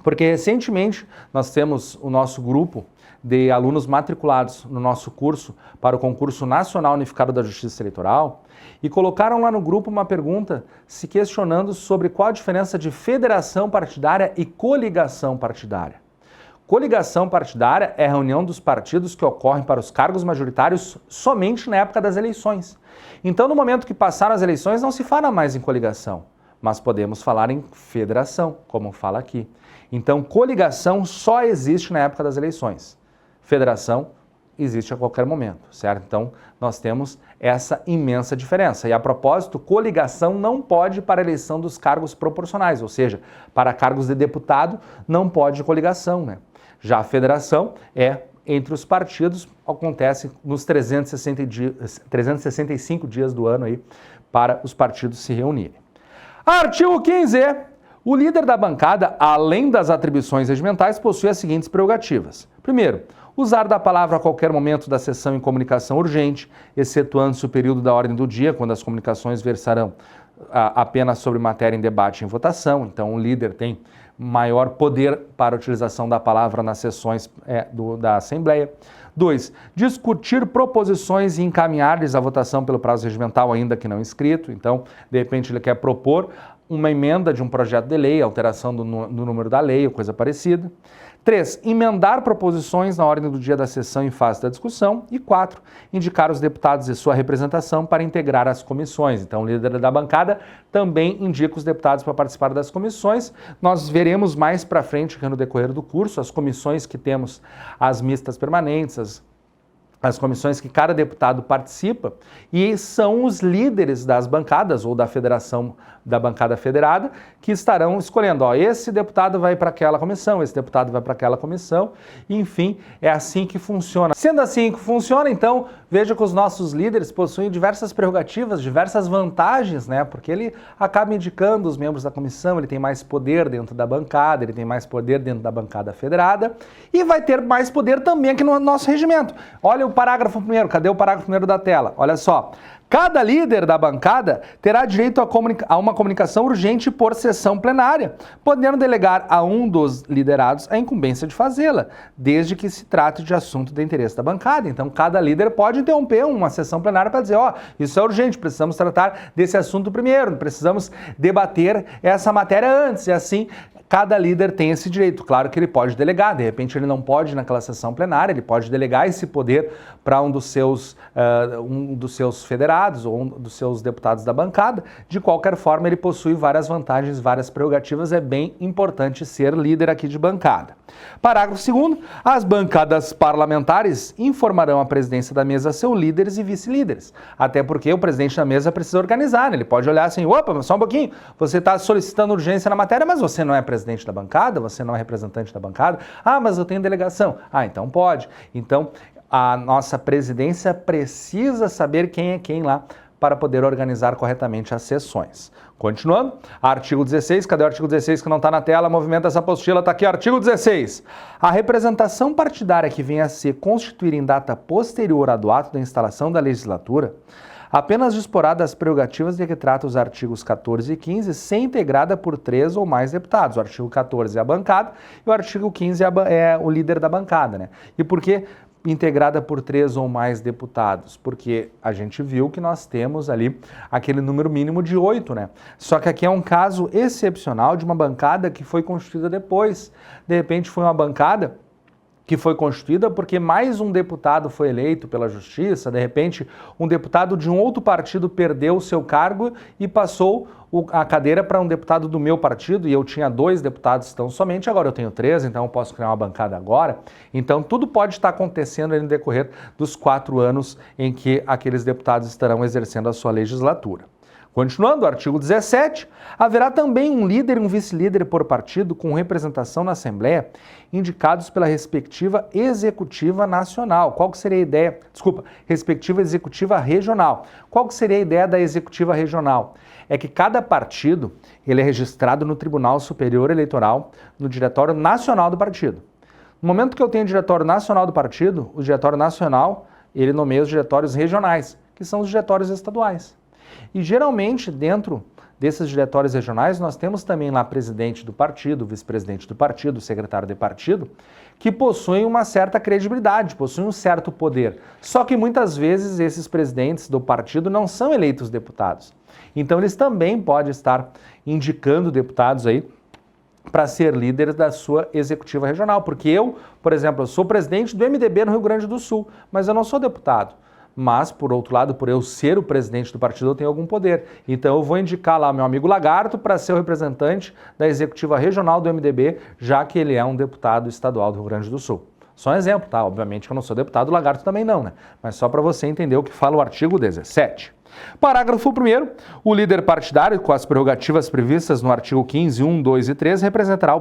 porque recentemente nós temos o nosso grupo de alunos matriculados no nosso curso para o Concurso Nacional Unificado da Justiça Eleitoral e colocaram lá no grupo uma pergunta se questionando sobre qual a diferença de federação partidária e coligação partidária. Coligação partidária é a reunião dos partidos que ocorrem para os cargos majoritários somente na época das eleições. Então, no momento que passaram as eleições, não se fala mais em coligação, mas podemos falar em federação, como fala aqui. Então, coligação só existe na época das eleições. Federação existe a qualquer momento, certo? Então, nós temos essa imensa diferença. E, a propósito, coligação não pode para a eleição dos cargos proporcionais, ou seja, para cargos de deputado não pode coligação, né? Já a federação é entre os partidos, acontece nos 365 dias do ano aí para os partidos se reunirem. Artigo 15. O líder da bancada, além das atribuições regimentais, possui as seguintes prerrogativas. Primeiro, usar da palavra a qualquer momento da sessão em comunicação urgente, excetuando-se o período da ordem do dia, quando as comunicações versarão apenas sobre matéria em debate e em votação. Então, o líder tem maior poder para a utilização da palavra nas sessões da Assembleia. 2. Discutir proposições e encaminhar-lhes a votação pelo prazo regimental, ainda que não inscrito. Então, de repente, ele quer propor uma emenda de um projeto de lei, alteração do número da lei ou coisa parecida. 3. Emendar proposições na ordem do dia da sessão em fase da discussão. E 4. Indicar os deputados e sua representação para integrar as comissões. Então, o líder da bancada também indica os deputados para participar das comissões. Nós veremos mais para frente, no decorrer do curso, as comissões que temos, as mistas permanentes, as comissões que cada deputado participa, e são os líderes das bancadas ou da federação, da bancada federada, que estarão escolhendo, esse deputado vai para aquela comissão, esse deputado vai para aquela comissão, enfim, é assim que funciona. Sendo assim que funciona, então, veja que os nossos líderes possuem diversas prerrogativas, diversas vantagens, né? Porque ele acaba indicando os membros da comissão, ele tem mais poder dentro da bancada, ele tem mais poder dentro da bancada federada, e vai ter mais poder também aqui no nosso regimento. Olha o parágrafo primeiro, cadê o parágrafo primeiro da tela? Olha só. Cada líder da bancada terá direito a uma comunicação urgente por sessão plenária, podendo delegar a um dos liderados a incumbência de fazê-la, desde que se trate de assunto de interesse da bancada. Então, cada líder pode interromper uma sessão plenária para dizer, isso é urgente, precisamos tratar desse assunto primeiro, precisamos debater essa matéria antes, e assim cada líder tem esse direito. Claro que ele pode delegar, de repente ele não pode ir naquela sessão plenária, ele pode delegar esse poder para um dos seus federados ou um dos seus deputados da bancada. De qualquer forma, ele possui várias vantagens, várias prerrogativas, é bem importante ser líder aqui de bancada. Parágrafo 2º, as bancadas parlamentares informarão a presidência da mesa seus líderes e vice-líderes, até porque o presidente da mesa precisa organizar, né? Ele pode olhar assim, opa, só um pouquinho, você está solicitando urgência na matéria, mas você não é presidente da bancada, você não é representante da bancada, mas eu tenho delegação, então pode. Então, a nossa presidência precisa saber quem é quem lá para poder organizar corretamente as sessões. Continuando, artigo 16, cadê o artigo 16 que não está na tela? Movimenta essa apostila, está aqui, artigo 16. A representação partidária que venha a se constituir em data posterior ao ato da instalação da legislatura, apenas disporá das prerrogativas de que trata os artigos 14 e 15, ser integrada por 3 ou mais deputados. O artigo 14 é a bancada e o artigo 15 é o líder da bancada, né? E por que integrada por 3 ou mais deputados? Porque a gente viu que nós temos ali aquele número mínimo de 8, né? Só que aqui é um caso excepcional de uma bancada que foi constituída depois. De repente foi uma bancada que foi constituída porque mais um deputado foi eleito pela justiça, de repente um deputado de um outro partido perdeu o seu cargo e passou a cadeira para um deputado do meu partido, e eu tinha 2 deputados tão somente, agora eu tenho 3, então eu posso criar uma bancada agora. Então tudo pode estar acontecendo no decorrer dos 4 anos em que aqueles deputados estarão exercendo a sua legislatura. Continuando, artigo 17, haverá também um líder e um vice-líder por partido com representação na Assembleia, indicados pela respectiva executiva nacional. Qual que seria a ideia? Respectiva executiva regional. Qual que seria a ideia da executiva regional? É que cada partido ele é registrado no Tribunal Superior Eleitoral, no Diretório Nacional do Partido. No momento que eu tenho o Diretório Nacional do Partido, o Diretório Nacional, ele nomeia os diretórios regionais, que são os diretórios estaduais. E geralmente, dentro desses diretórios regionais, nós temos também lá presidente do partido, vice-presidente do partido, secretário de partido, que possuem uma certa credibilidade, possuem um certo poder. Só que muitas vezes esses presidentes do partido não são eleitos deputados. Então eles também podem estar indicando deputados aí para ser líder da sua executiva regional. Porque eu, por exemplo, eu sou presidente do MDB no Rio Grande do Sul, mas eu não sou deputado. Mas, por outro lado, por eu ser o presidente do partido, eu tenho algum poder. Então eu vou indicar lá meu amigo Lagarto para ser o representante da executiva regional do MDB, já que ele é um deputado estadual do Rio Grande do Sul. Só um exemplo, tá? Obviamente que eu não sou deputado, o Lagarto também não, né? Mas só para você entender o que fala o artigo 17. Parágrafo 1º. O líder partidário, com as prerrogativas previstas no artigo 15, 1, 2 e 3, representará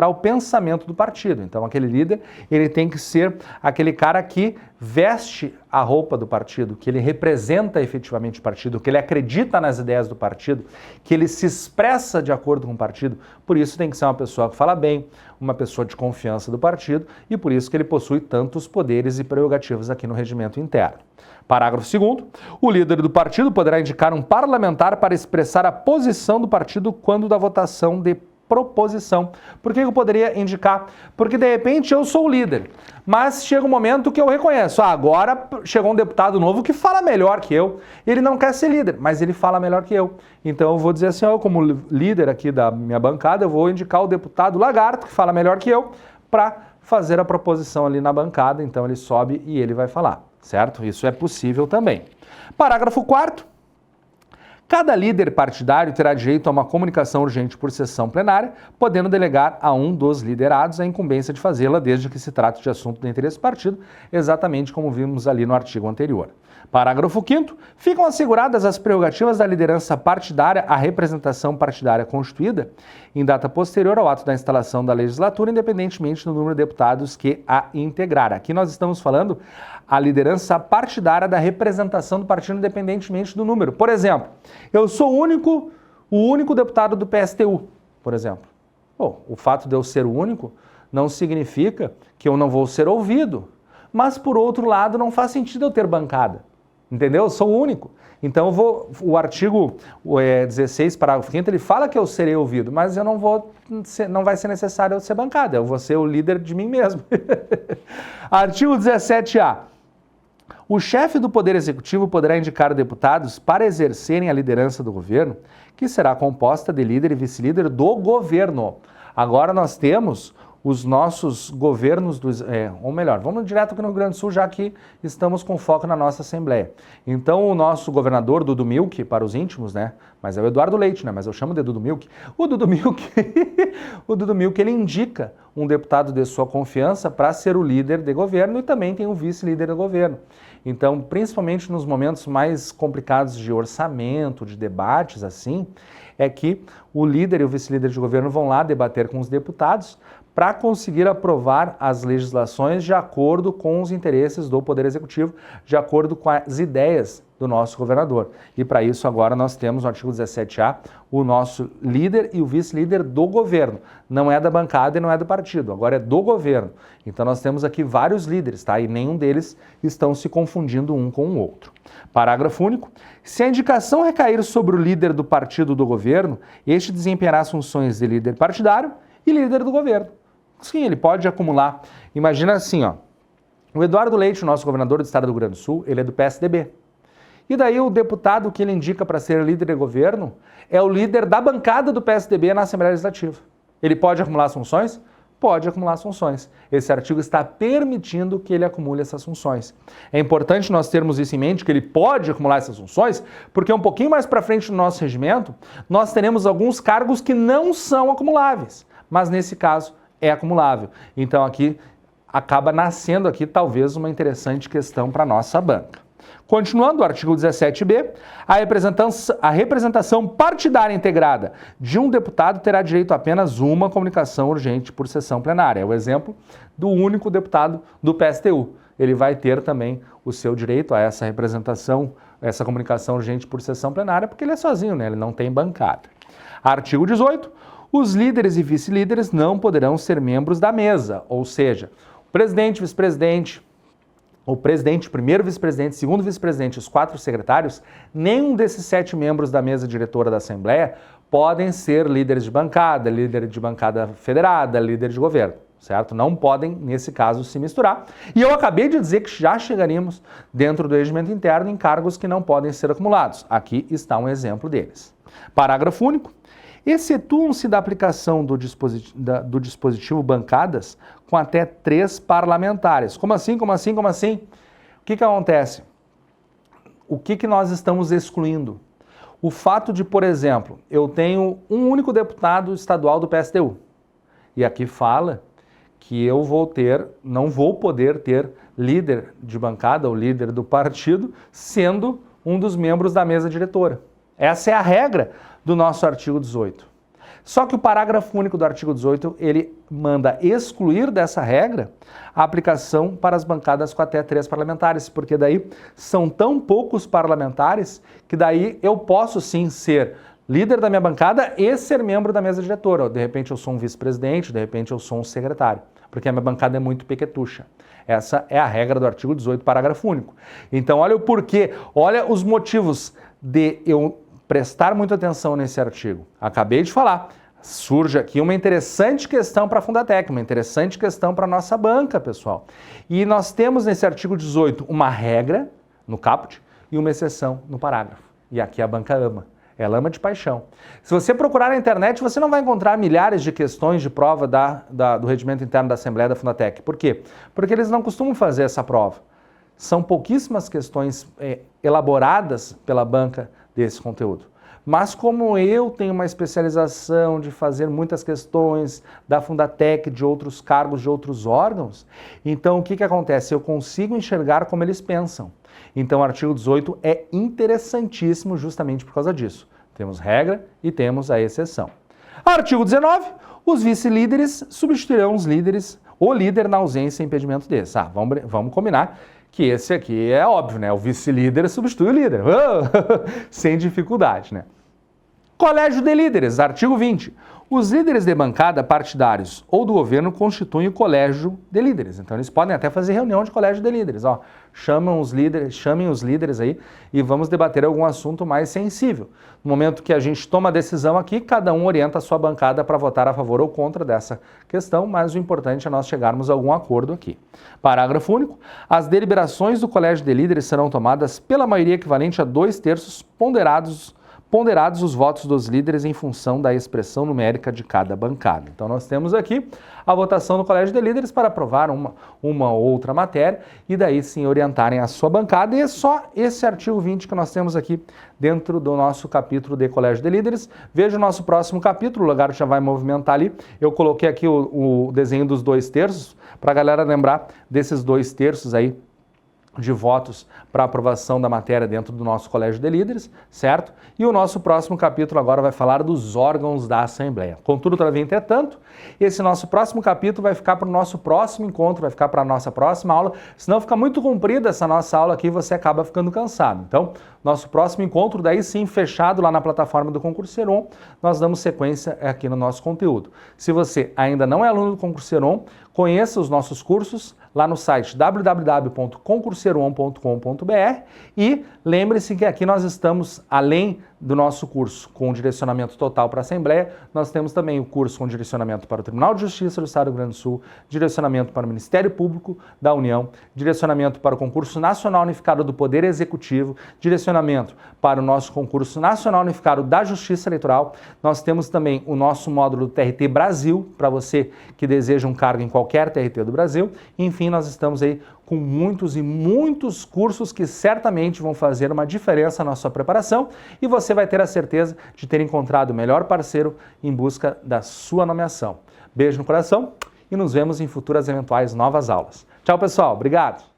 o pensamento do partido. Então, aquele líder, ele tem que ser aquele cara que veste a roupa do partido, que ele representa efetivamente o partido, que ele acredita nas ideias do partido, que ele se expressa de acordo com o partido. Por isso, tem que ser uma pessoa que fala bem, uma pessoa de confiança do partido, e por isso que ele possui tantos poderes e prerrogativas aqui no regimento interno. Parágrafo 2º. O líder do partido poderá indicar um parlamentar para expressar a posição do partido quando da votação de proposição. Por que eu poderia indicar? Porque, de repente, eu sou o líder, mas chega um momento que eu reconheço, agora chegou um deputado novo que fala melhor que eu. Ele não quer ser líder, mas ele fala melhor que eu. Então, eu vou dizer assim, eu como líder aqui da minha bancada, eu vou indicar o deputado Lagarto, que fala melhor que eu, para fazer a proposição ali na bancada. Então, ele sobe e ele vai falar. Certo? Isso é possível também. Parágrafo 4º. Cada líder partidário terá direito a uma comunicação urgente por sessão plenária, podendo delegar a um dos liderados a incumbência de fazê-la, desde que se trate de assunto de interesse do partido, exatamente como vimos ali no artigo anterior. Parágrafo 5º. Ficam asseguradas as prerrogativas da liderança partidária à representação partidária constituída em data posterior ao ato da instalação da legislatura, independentemente do número de deputados que a integrar. Aqui nós estamos falando a liderança partidária da representação do partido, independentemente do número. Por exemplo, eu sou o único deputado do PSTU, por exemplo. Bom, o fato de eu ser o único não significa que eu não vou ser ouvido. Mas, por outro lado, não faz sentido eu ter bancada. Entendeu? Eu sou o único. Então, o artigo 16, parágrafo 5º, ele fala que eu serei ouvido, mas eu não vai ser necessário eu ser bancada, eu vou ser o líder de mim mesmo. Artigo 17A. O chefe do Poder Executivo poderá indicar deputados para exercerem a liderança do governo, que será composta de líder e vice-líder do governo. Agora nós temos os nossos governos, ou melhor, vamos direto aqui no Rio Grande do Sul, já que estamos com foco na nossa Assembleia. Então, o nosso governador, Dudu Milk, para os íntimos, né? Mas é o Eduardo Leite, né? Mas eu chamo de Dudu Milk. O Dudu Milk, ele indica um deputado de sua confiança para ser o líder de governo e também tem o vice-líder do governo. Então, principalmente nos momentos mais complicados de orçamento, de debates, assim, é que o líder e o vice-líder de governo vão lá debater com os deputados para conseguir aprovar as legislações de acordo com os interesses do Poder Executivo, de acordo com as ideias do nosso governador. E para isso agora nós temos no artigo 17A o nosso líder e o vice-líder do governo. Não é da bancada e não é do partido, agora é do governo. Então nós temos aqui vários líderes, tá? E nenhum deles estão se confundindo um com o outro. Parágrafo único. Se a indicação recair sobre o líder do partido do governo, este desempenhará as funções de líder partidário e líder do governo. Sim, ele pode acumular. Imagina assim, ó. O Eduardo Leite, nosso governador do estado do Rio Grande do Sul, ele é do PSDB. E daí o deputado que ele indica para ser líder de governo é o líder da bancada do PSDB na Assembleia Legislativa. Ele pode acumular as funções? Pode acumular as funções. Esse artigo está permitindo que ele acumule essas funções. É importante nós termos isso em mente, que ele pode acumular essas funções, porque um pouquinho mais para frente no nosso regimento, nós teremos alguns cargos que não são acumuláveis, mas nesse caso é acumulável. Então aqui acaba nascendo aqui talvez uma interessante questão para a nossa banca. Continuando, o artigo 17b, a representação partidária integrada de um deputado terá direito a apenas uma comunicação urgente por sessão plenária. É o exemplo do único deputado do PSTU. Ele vai ter também o seu direito a essa representação, essa comunicação urgente por sessão plenária, porque ele é sozinho, né? Ele não tem bancada. Artigo 18. Os líderes e vice-líderes não poderão ser membros da mesa, ou seja, o presidente, vice-presidente, o presidente, primeiro vice-presidente, segundo vice-presidente e os 4 secretários, nenhum desses 7 membros da mesa diretora da Assembleia podem ser líderes de bancada, líder de bancada federada, líder de governo, certo? Não podem, nesse caso, se misturar. E eu acabei de dizer que já chegaríamos dentro do regimento interno em cargos que não podem ser acumulados. Aqui está um exemplo deles. Parágrafo único. excetuam-se da aplicação do dispositivo bancadas com até 3 parlamentares. Como assim? Como assim? Como assim? O que acontece? O que nós estamos excluindo? O fato de, por exemplo, eu tenho um único deputado estadual do PSTU. E aqui fala que eu não vou poder ter líder de bancada ou líder do partido sendo um dos membros da mesa diretora. Essa é a regra do nosso artigo 18. Só que o parágrafo único do artigo 18, ele manda excluir dessa regra a aplicação para as bancadas com até 3 parlamentares, porque daí são tão poucos parlamentares que daí eu posso sim ser líder da minha bancada e ser membro da mesa diretora. De repente eu sou um vice-presidente, de repente eu sou um secretário, porque a minha bancada é muito pequetucha. Essa é a regra do artigo 18, parágrafo único. Então olha o porquê, olha os motivos de eu prestar muita atenção nesse artigo. Acabei de falar, surge aqui uma interessante questão para a Fundatec, uma interessante questão para a nossa banca, pessoal. E nós temos nesse artigo 18 uma regra no caput e uma exceção no parágrafo. E aqui a banca ama. Ela ama de paixão. Se você procurar na internet, você não vai encontrar milhares de questões de prova do regimento interno da Assembleia da Fundatec. Por quê? Porque eles não costumam fazer essa prova. São pouquíssimas questões elaboradas pela banca desse conteúdo. Mas como eu tenho uma especialização de fazer muitas questões da Fundatec, de outros cargos, de outros órgãos, então o que acontece? Eu consigo enxergar como eles pensam. Então o artigo 18 é interessantíssimo justamente por causa disso. Temos regra e temos a exceção. Artigo 19, os vice-líderes substituirão os líderes, o líder na ausência e impedimento desse. Vamos combinar que esse aqui é óbvio, né? O vice-líder substitui o líder. Sem dificuldade, né? Colégio de líderes, artigo 20. Os líderes de bancada partidários ou do governo constituem o colégio de líderes. Então eles podem até fazer reunião de colégio de líderes. Chamem os líderes aí e vamos debater algum assunto mais sensível. No momento que a gente toma a decisão aqui, cada um orienta a sua bancada para votar a favor ou contra dessa questão, mas o importante é nós chegarmos a algum acordo aqui. Parágrafo único. As deliberações do colégio de líderes serão tomadas pela maioria equivalente a 2/3 ponderados os votos dos líderes em função da expressão numérica de cada bancada. Então nós temos aqui a votação do Colégio de Líderes para aprovar uma ou outra matéria e daí sim orientarem a sua bancada. E é só esse artigo 20 que nós temos aqui dentro do nosso capítulo de Colégio de Líderes. Veja o nosso próximo capítulo, o lugar já vai movimentar ali. Eu coloquei aqui o desenho dos 2/3 para a galera lembrar desses 2/3 aí de votos para aprovação da matéria dentro do nosso Colégio de Líderes, certo? E o nosso próximo capítulo agora vai falar dos órgãos da Assembleia. Contudo, todavia, entretanto, esse nosso próximo capítulo vai ficar para o nosso próximo encontro, vai ficar para a nossa próxima aula, senão fica muito comprida essa nossa aula aqui e você acaba ficando cansado. Então, nosso próximo encontro, daí sim, fechado lá na plataforma do Concurseron, nós damos sequência aqui no nosso conteúdo. Se você ainda não é aluno do Concurseron, conheça os nossos cursos lá no site www.concurseron.com.br e lembre-se que aqui nós estamos, além do nosso curso com direcionamento total para a Assembleia, nós temos também o curso com direcionamento para o Tribunal de Justiça do Estado do Rio Grande do Sul, direcionamento para o Ministério Público da União, direcionamento para o Concurso Nacional Unificado do Poder Executivo, direcionamento para o nosso Concurso Nacional Unificado da Justiça Eleitoral. Nós temos também o nosso módulo do TRT Brasil, para você que deseja um cargo em qualquer TRT do Brasil. Enfim, nós estamos aí com muitos e muitos cursos que certamente vão fazer uma diferença na sua preparação e você vai ter a certeza de ter encontrado o melhor parceiro em busca da sua nomeação. Beijo no coração e nos vemos em futuras eventuais novas aulas. Tchau, pessoal. Obrigado.